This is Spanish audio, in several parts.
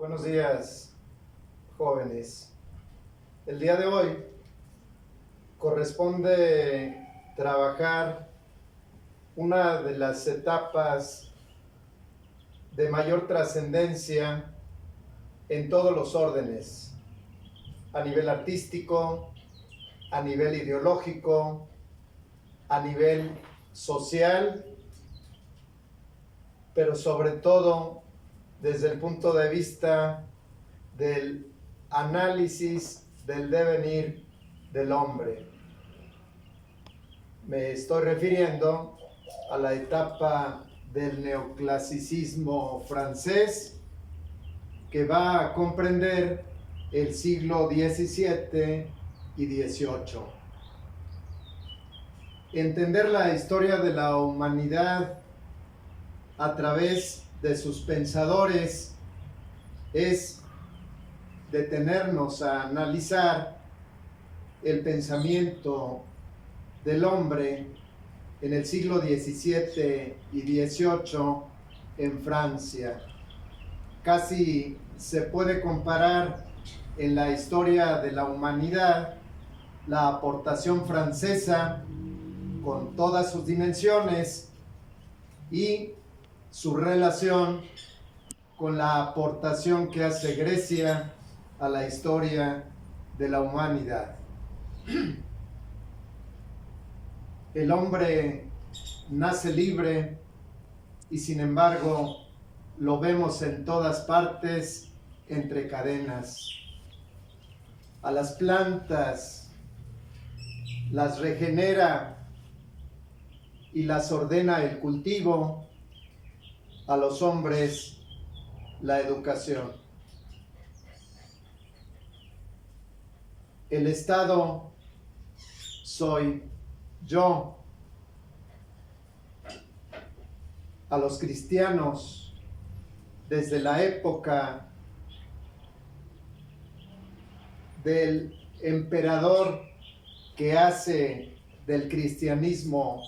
Buenos días, jóvenes. El día de hoy corresponde trabajar una de las etapas de mayor trascendencia en todos los órdenes, a nivel artístico, a nivel ideológico, a nivel social, pero sobre todo desde el punto de vista del análisis del devenir del hombre. Me estoy refiriendo a la etapa del neoclasicismo francés, que va a comprender el siglo XVII y XVIII. Entender la historia de la humanidad a través de sus pensadores es detenernos a analizar el pensamiento del hombre en el siglo XVII y XVIII en Francia. Casi se puede comparar en la historia de la humanidad la aportación francesa con todas sus dimensiones y su relación con la aportación que hace Grecia a la historia de la humanidad. El hombre nace libre y sin embargo lo vemos en todas partes entre cadenas. A las plantas las regenera y las ordena el cultivo, a los hombres la educación. El Estado soy yo. A los cristianos, desde la época del emperador que hace del cristianismo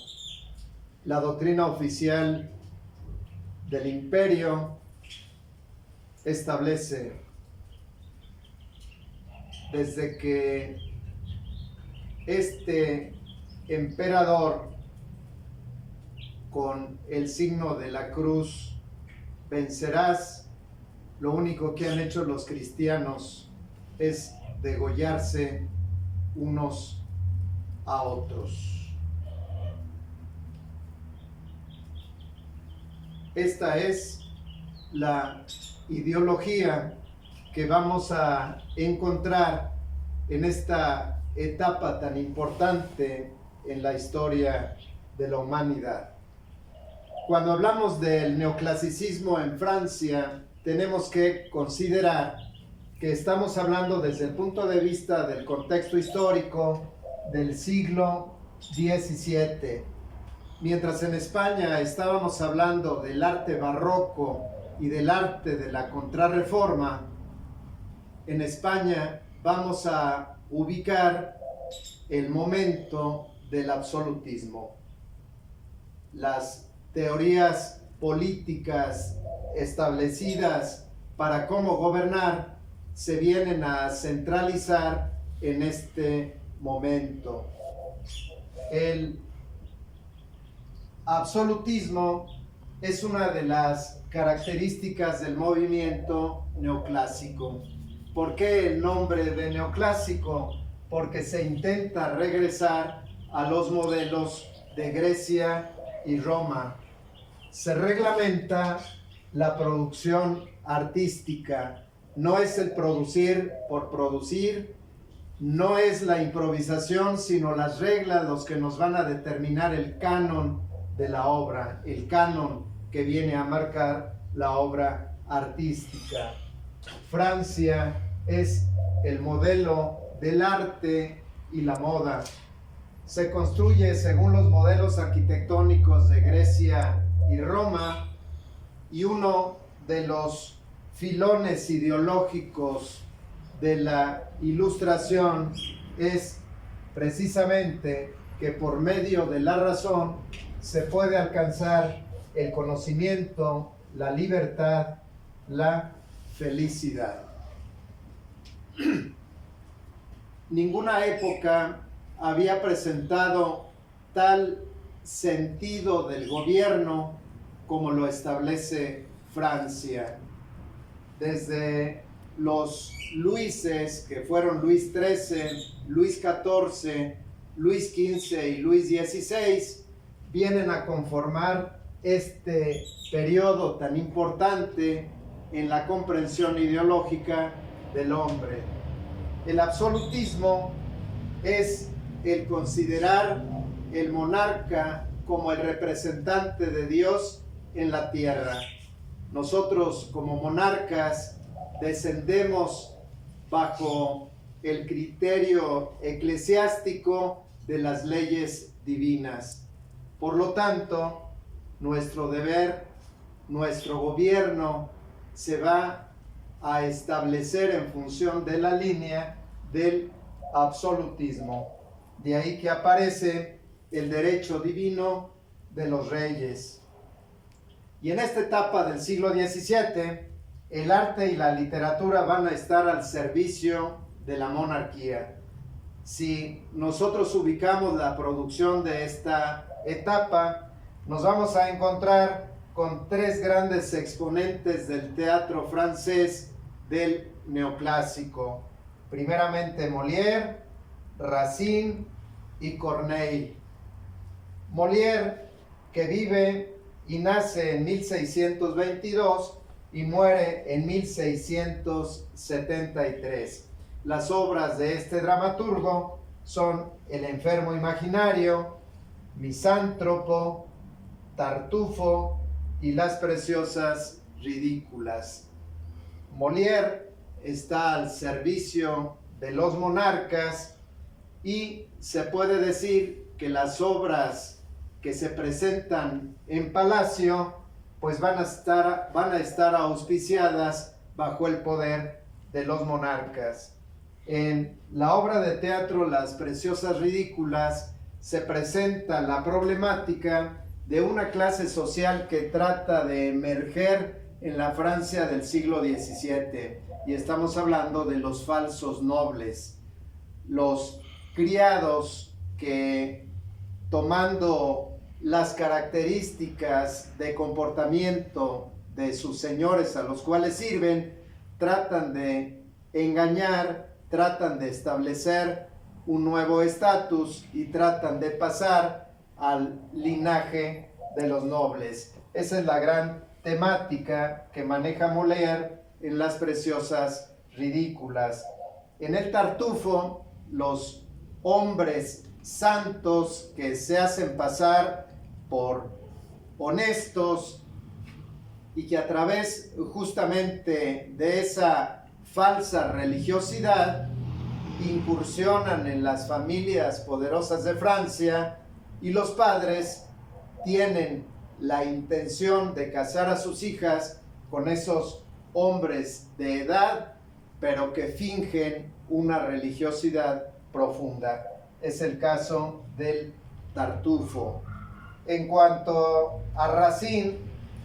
la doctrina oficial del imperio, establece desde que este emperador con el signo de la cruz vencerás, lo único que han hecho los cristianos es degollarse unos a otros. Esta es la ideología que vamos a encontrar en esta etapa tan importante en la historia de la humanidad. Cuando hablamos del neoclasicismo en Francia, tenemos que considerar que estamos hablando desde el punto de vista del contexto histórico del siglo XVII. Mientras en España estábamos hablando del arte barroco y del arte de la Contrarreforma, en España vamos a ubicar el momento del absolutismo. Las teorías políticas establecidas para cómo gobernar se vienen a centralizar en este momento. El absolutismo es una de las características del movimiento neoclásico. ¿Por qué el nombre de neoclásico? Porque se intenta regresar a los modelos de Grecia y Roma. Se reglamenta la producción artística. No es el producir por producir, no es la improvisación, sino las reglas los que nos van a determinar el canon de la obra, el canon que viene a marcar la obra artística. Francia es el modelo del arte y la moda. Se construye según los modelos arquitectónicos de Grecia y Roma, y uno de los filones ideológicos de la Ilustración es precisamente que por medio de la razón se puede alcanzar el conocimiento, la libertad, la felicidad. Ninguna época había presentado tal sentido del gobierno como lo establece Francia. Desde los Luises, que fueron Luis XIII, Luis XIV, Luis XV y Luis XVI, vienen a conformar este periodo tan importante en la comprensión ideológica del hombre. El absolutismo es el considerar el monarca como el representante de Dios en la tierra. Nosotros, como monarcas, descendemos bajo el criterio eclesiástico de las leyes divinas. Por lo tanto, nuestro deber, nuestro gobierno se va a establecer en función de la línea del absolutismo. De ahí que aparece el derecho divino de los reyes. Y en esta etapa del siglo XVII, el arte y la literatura van a estar al servicio de la monarquía. Si nosotros ubicamos la producción de esta etapa, nos vamos a encontrar con tres grandes exponentes del teatro francés del neoclásico. Primeramente Molière, Racine y Corneille. Molière, que vive y nace en 1622 y muere en 1673. Las obras de este dramaturgo son El enfermo imaginario, Misántropo, Tartufo y Las preciosas ridículas. Molière está al servicio de los monarcas y se puede decir que las obras que se presentan en Palacio pues van a estar auspiciadas bajo el poder de los monarcas. En la obra de teatro Las preciosas ridículas se presenta la problemática de una clase social que trata de emerger en la Francia del siglo XVII, y estamos hablando de los falsos nobles, los criados que, tomando las características de comportamiento de sus señores a los cuales sirven, tratan de engañar, tratan de establecer un nuevo estatus y tratan de pasar al linaje de los nobles. Esa es la gran temática que maneja Molière en Las preciosas ridículas. En el Tartufo, los hombres santos que se hacen pasar por honestos y que a través justamente de esa falsa religiosidad incursionan en las familias poderosas de Francia, y los padres tienen la intención de casar a sus hijas con esos hombres de edad, pero que fingen una religiosidad profunda. Es el caso del Tartufo. En cuanto a Racine,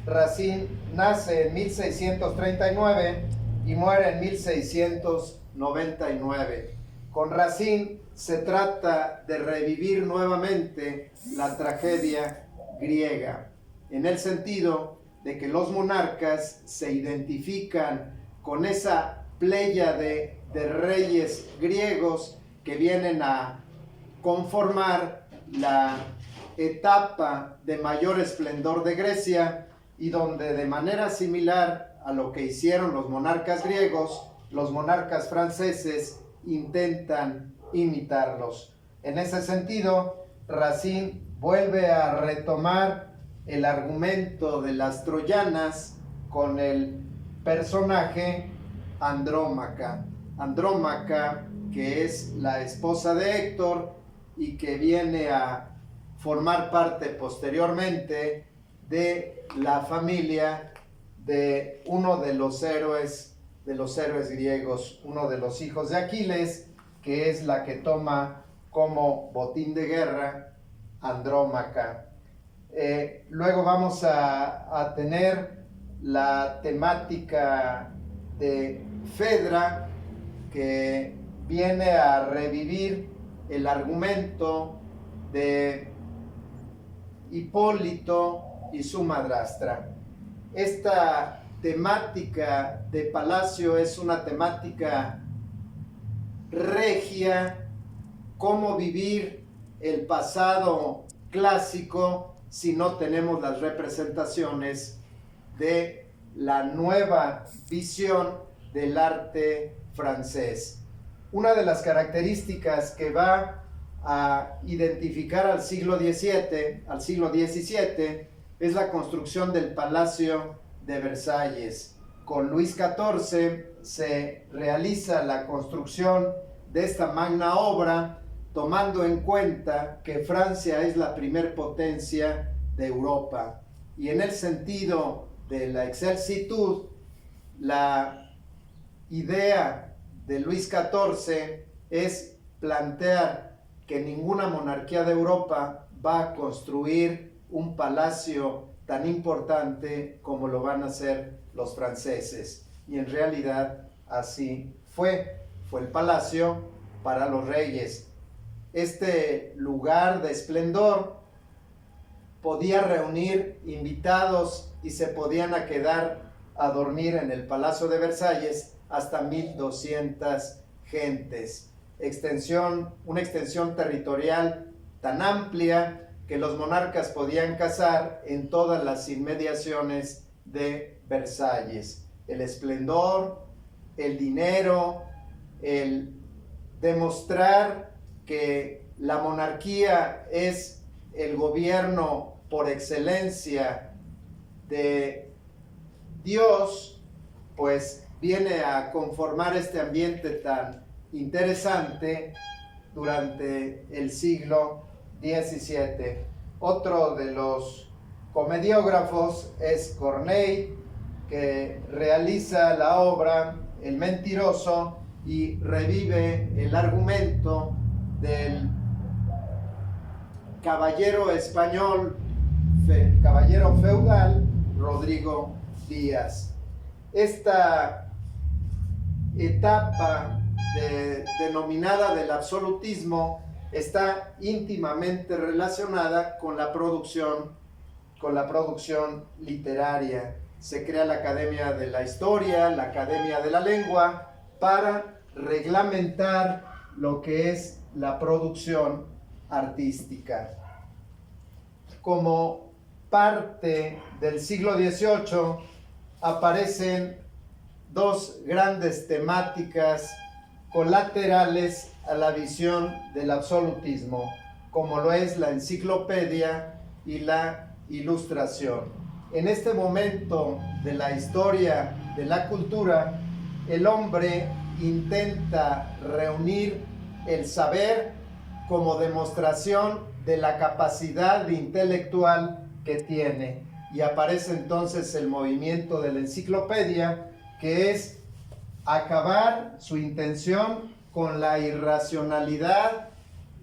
Racine nace en 1639 y muere en 1699. Con Racine se trata de revivir nuevamente la tragedia griega, en el sentido de que los monarcas se identifican con esa pléyade de reyes griegos que vienen a conformar la etapa de mayor esplendor de Grecia, y donde, de manera similar a lo que hicieron los monarcas griegos, los monarcas franceses intentan imitarlos. En ese sentido, Racine vuelve a retomar el argumento de las troyanas con el personaje Andrómaca. Andrómaca, que es la esposa de Héctor y que viene a formar parte posteriormente de la familia de uno de los héroes griegos, uno de los hijos de Aquiles, que es la que toma como botín de guerra Andrómaca. Luego vamos a tener la temática de Fedra, que viene a revivir el argumento de Hipólito y su madrastra. Esta temática de Palacio es una temática regia, cómo vivir el pasado clásico si no tenemos las representaciones de la nueva visión del arte francés. Una de las características que va a identificar al siglo XVII, es la construcción del Palacio de Versalles. Con Luis XIV se realiza la construcción de esta magna obra, tomando en cuenta que Francia es la primer potencia de Europa. Y en el sentido de la excelsitud, la idea de Luis XIV es plantear que ninguna monarquía de Europa va a construir un palacio tan importante como lo van a hacer los franceses. Y en realidad así fue el palacio para los reyes. Este lugar de esplendor podía reunir invitados y se podían quedar a dormir en el Palacio de Versalles hasta 1,200 gentes. Una extensión territorial tan amplia que los monarcas podían cazar en todas las inmediaciones de Versalles. El esplendor, el dinero, el demostrar que la monarquía es el gobierno por excelencia de Dios, pues viene a conformar este ambiente tan interesante durante el siglo XVII. Otro de los comediógrafos es Corneille, que realiza la obra El Mentiroso y revive el argumento del caballero español, caballero feudal, Rodrigo Díaz. Esta etapa denominada del absolutismo está íntimamente relacionada con la producción literaria. Se crea la Academia de la Historia, la Academia de la Lengua, para reglamentar lo que es la producción artística. Como parte del siglo XVIII aparecen dos grandes temáticas colaterales a la visión del absolutismo, como lo es la enciclopedia y la ilustración. En este momento de la historia de la cultura, el hombre intenta reunir el saber como demostración de la capacidad intelectual que tiene. Y aparece entonces el movimiento de la enciclopedia, que es acabar su intención con la irracionalidad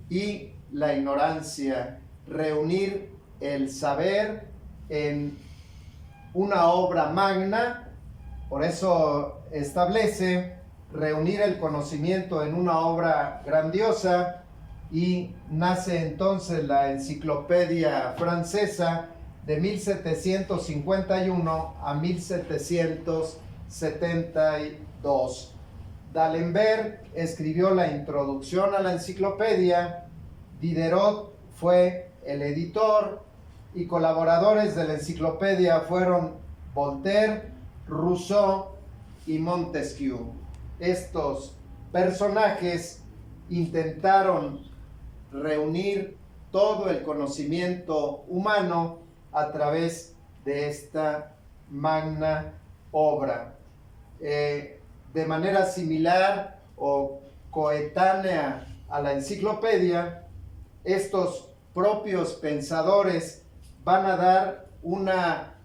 y la ignorancia, reunir el saber en una obra magna. Por eso establece reunir el conocimiento en una obra grandiosa, y nace entonces la Enciclopedia Francesa de 1751 a 1772. D'Alembert escribió la introducción a la enciclopedia, Diderot fue el editor, y colaboradores de la enciclopedia fueron Voltaire, Rousseau y Montesquieu. Estos personajes intentaron reunir todo el conocimiento humano a través de esta magna obra. De manera similar o coetánea a la enciclopedia, estos propios pensadores van a dar una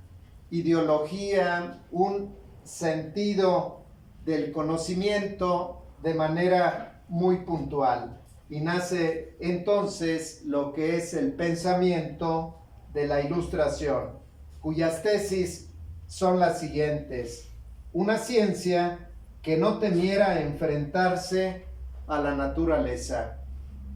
ideología, un sentido del conocimiento de manera muy puntual. Y nace entonces lo que es el pensamiento de la Ilustración, cuyas tesis son las siguientes. una ciencia que no temiera enfrentarse a la naturaleza.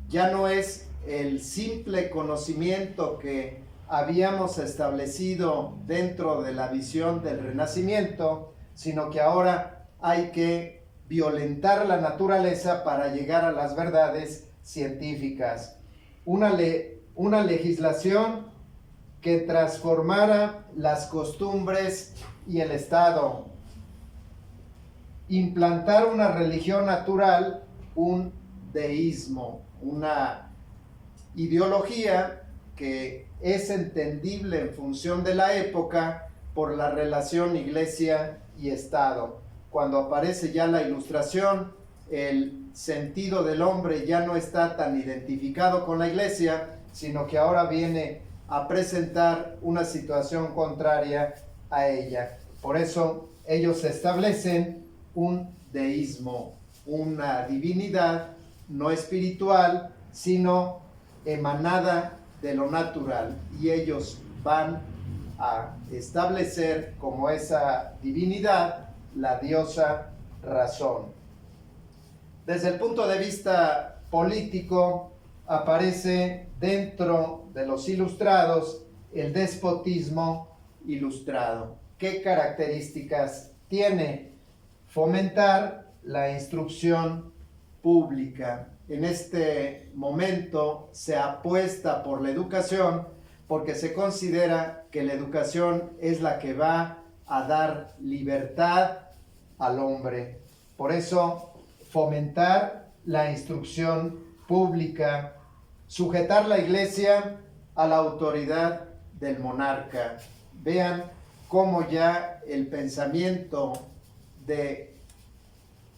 Ya no es el simple conocimiento que habíamos establecido dentro de la visión del Renacimiento, sino que ahora hay que violentar la naturaleza para llegar a las verdades científicas. Una legislación que transformara las costumbres y el Estado. Implantar una religión natural, un deísmo, una ideología que es entendible en función de la época por la relación iglesia y Estado. Cuando aparece ya la Ilustración, el sentido del hombre ya no está tan identificado con la iglesia, sino que ahora viene a presentar una situación contraria a ella. Por eso ellos establecen un deísmo, una divinidad no espiritual, sino emanada de lo natural, y ellos van a establecer como esa divinidad la diosa razón. Desde el punto de vista político, aparece dentro de los ilustrados el despotismo ilustrado. ¿Qué características tiene? Fomentar la instrucción pública. En este momento se apuesta por la educación porque se considera que la educación es la que va a dar libertad al hombre. Por eso, fomentar la instrucción pública, sujetar la iglesia a la autoridad del monarca. Vean cómo ya el pensamiento de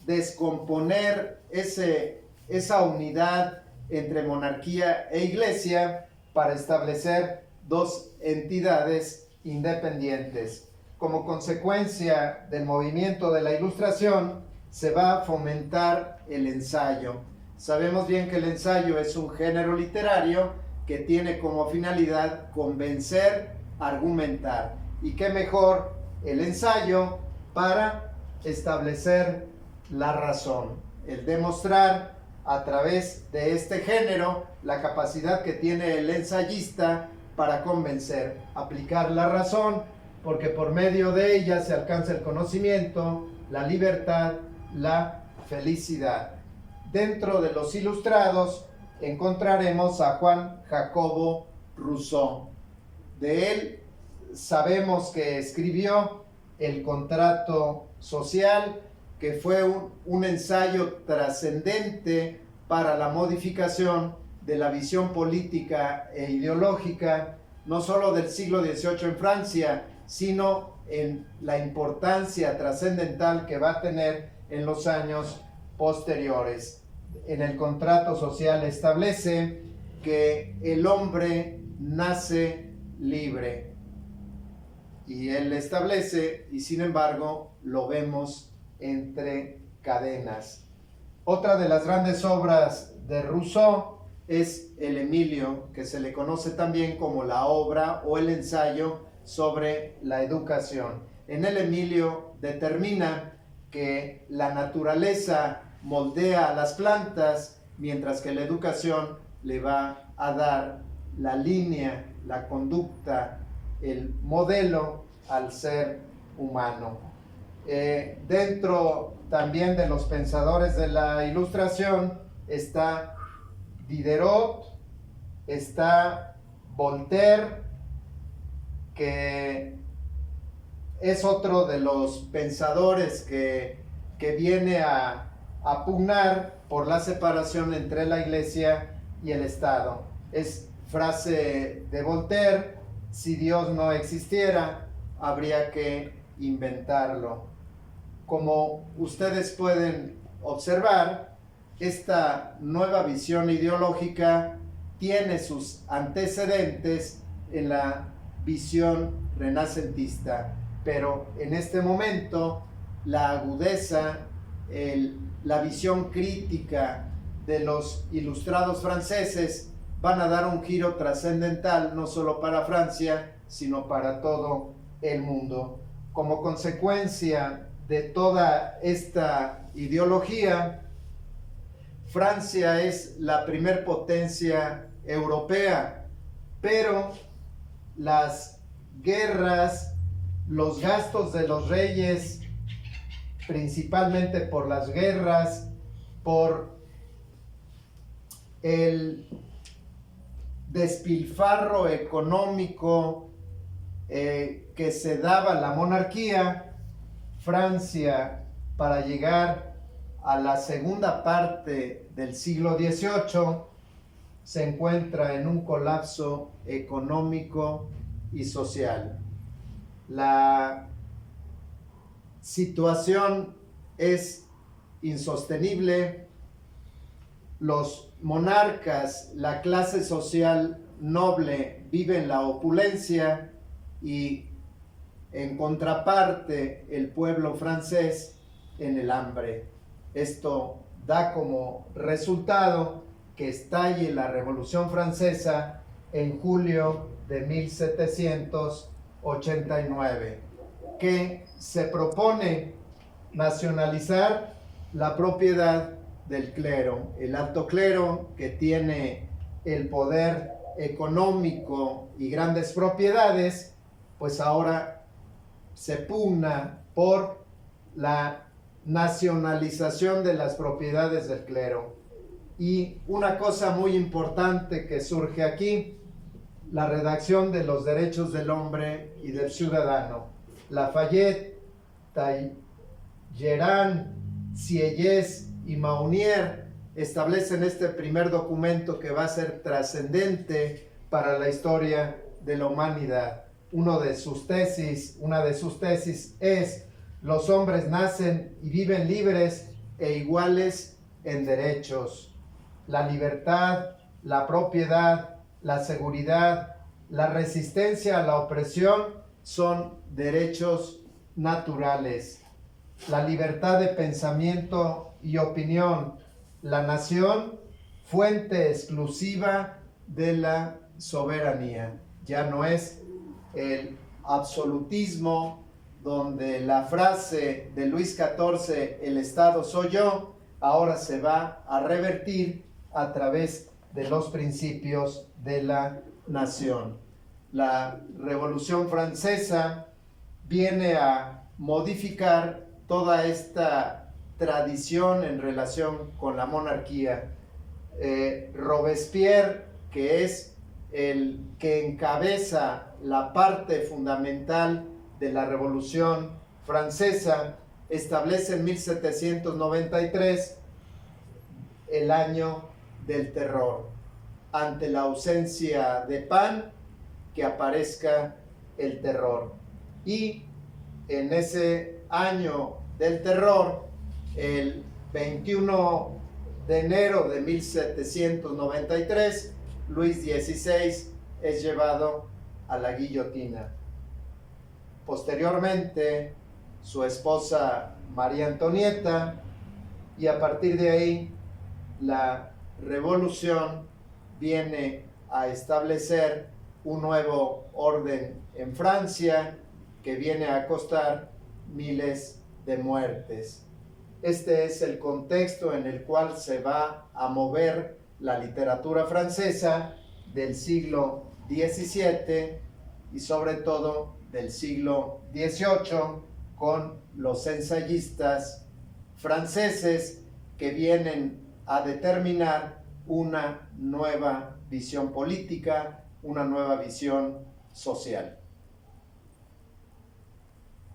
descomponer esa unidad entre monarquía e iglesia para establecer dos entidades independientes. Como consecuencia del movimiento de la Ilustración, se va a fomentar el ensayo. Sabemos bien que el ensayo es un género literario que tiene como finalidad convencer, argumentar. Y qué mejor el ensayo para establecer la razón, el demostrar a través de este género la capacidad que tiene el ensayista para convencer, aplicar la razón, porque por medio de ella se alcanza el conocimiento, la libertad, la felicidad. Dentro de los ilustrados encontraremos a Juan Jacobo Rousseau. De él sabemos que escribió El contrato social, que fue un ensayo trascendente para la modificación de la visión política e ideológica, no solo del siglo XVIII en Francia, sino en la importancia trascendental que va a tener en los años posteriores. En el contrato social establece que el hombre nace libre, y él establece, y sin embargo lo vemos entre cadenas. Otra de las grandes obras de Rousseau es el Emilio, que se le conoce también como la obra o el ensayo sobre la educación. En el Emilio determina que la naturaleza moldea a las plantas, mientras que la educación le va a dar la línea, la conducta, el modelo al ser humano. Dentro también de los pensadores de la Ilustración está Diderot, está Voltaire, que es otro de los pensadores que viene a pugnar por la separación entre la iglesia y el Estado. Es frase de Voltaire: si Dios no existiera, habría que inventarlo. Como ustedes pueden observar, esta nueva visión ideológica tiene sus antecedentes en la visión renacentista, pero en este momento la agudeza, la visión crítica de los ilustrados franceses van a dar un giro trascendental no solo para Francia, sino para todo el mundo. Como consecuencia de toda esta ideología, Francia es la primer potencia europea, pero las guerras, los gastos de los reyes, principalmente por las guerras, por el despilfarro económico que se daba a la monarquía, Francia, para llegar a la segunda parte del siglo XVIII, se encuentra en un colapso económico y social. La situación es insostenible. Los monarcas, la clase social noble, viven la opulencia y en contraparte el pueblo francés en el hambre. Esto da como resultado que estalle la Revolución Francesa en julio de 1789, que se propone nacionalizar la propiedad del clero, el alto clero que tiene el poder económico y grandes propiedades, pues ahora se pugna por la nacionalización de las propiedades del clero. Y una cosa muy importante que surge aquí, la redacción de los derechos del hombre y del ciudadano. Lafayette, Talleyrand, Sieyès y Mounier establecen este primer documento que va a ser trascendente para la historia de la humanidad. Una de sus tesis es: los hombres nacen y viven libres e iguales en derechos. La libertad, la propiedad, la seguridad, la resistencia a la opresión son derechos naturales. La libertad de pensamiento y opinión, la nación, fuente exclusiva de la soberanía. Ya no es el absolutismo donde la frase de Luis XIV, el Estado soy yo, ahora se va a revertir a través de los principios de la nación. La Revolución Francesa viene a modificar toda esta tradición en relación con la monarquía. Robespierre, que es el que encabeza la parte fundamental de la Revolución Francesa, establece en 1793 el año del terror. Ante la ausencia de pan, que aparezca el terror. Y en ese año del terror, el 21 de enero de 1793, Luis XVI es llevado a la guillotina. Posteriormente, su esposa María Antonieta, y a partir de ahí, la revolución viene a establecer un nuevo orden en Francia que viene a costar miles de muertes. Este es el contexto en el cual se va a mover la literatura francesa del siglo XVII y sobre todo del siglo XVIII, con los ensayistas franceses que vienen a determinar una nueva visión política, una nueva visión social.